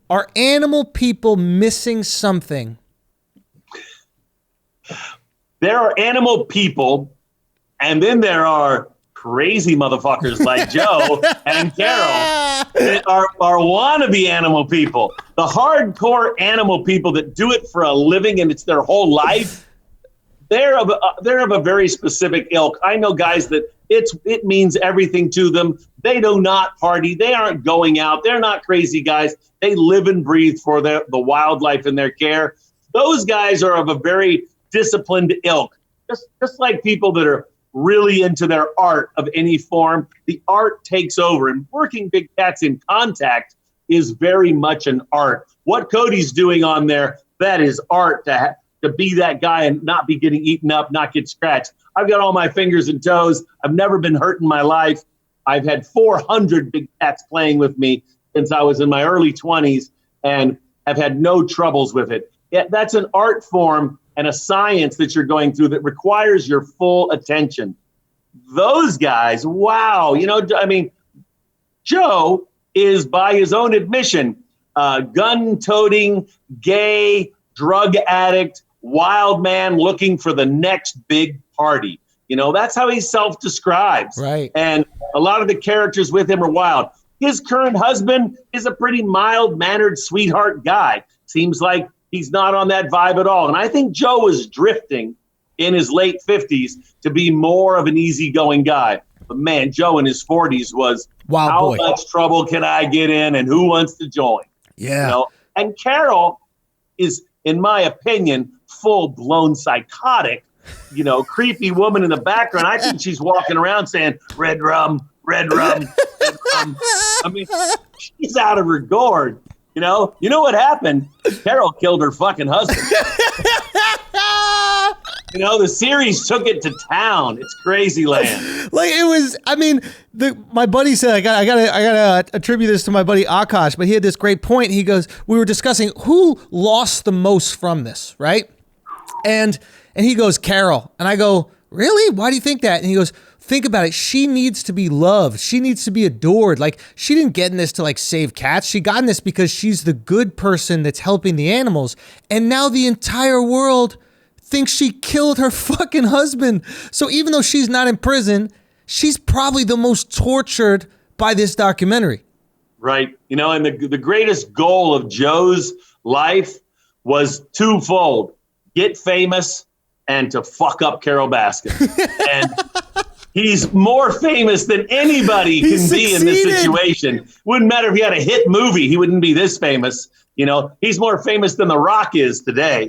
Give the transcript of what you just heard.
Are animal people missing something? There are animal people, and then there are crazy motherfuckers like Joe and Carole that are wannabe animal people. The hardcore animal people that do it for a living and it's their whole life. They're of a very specific ilk. I know guys that it means everything to them. They do not party. They aren't going out. They're not crazy guys. They live and breathe for the wildlife in their care. Those guys are of a very disciplined ilk. Just like people that are really into their art of any form, the art takes over. And working big cats in contact is very much an art. What Cody's doing on there, that is art to be that guy and not be getting eaten up, not get scratched. I've got all my fingers and toes. I've never been hurt in my life. I've had 400 big cats playing with me since I was in my early 20s and have had no troubles with it. Yeah, that's an art form and a science that you're going through that requires your full attention. Those guys, wow. Joe is, by his own admission, gun-toting, gay, drug addict, wild man looking for the next big party. That's how he self-describes. Right. And a lot of the characters with him are wild. His current husband is a pretty mild-mannered sweetheart guy. Seems like he's not on that vibe at all. And I think Joe was drifting in his late 50s to be more of an easygoing guy. But man, Joe in his 40s was, wow, how boy. much trouble can I get in and who wants to join? Yeah. And Carole is, in my opinion, full-blown psychotic, creepy woman in the background. I think she's walking around saying, red rum, red rum, red rum. I mean, she's out of her gourd. You know what happened? Carole killed her fucking husband. The series took it to town. It's crazy land. Like it was, my buddy said, I gotta attribute this to my buddy Akash, but he had this great point. He goes, we were discussing who lost the most from this, right? And he goes, Carole. And I go, really? Why do you think that? And he goes, think about it. She needs to be loved. She needs to be adored. Like, she didn't get in this to save cats. She got in this because she's the good person that's helping the animals. And now the entire world thinks she killed her fucking husband. So even though she's not in prison, she's probably the most tortured by this documentary. Right. And the greatest goal of Joe's life was twofold: get famous and to fuck up Carole Baskin. And he's more famous than anybody can be in this situation. Wouldn't matter if he had a hit movie, he wouldn't be this famous. He's more famous than The Rock is today.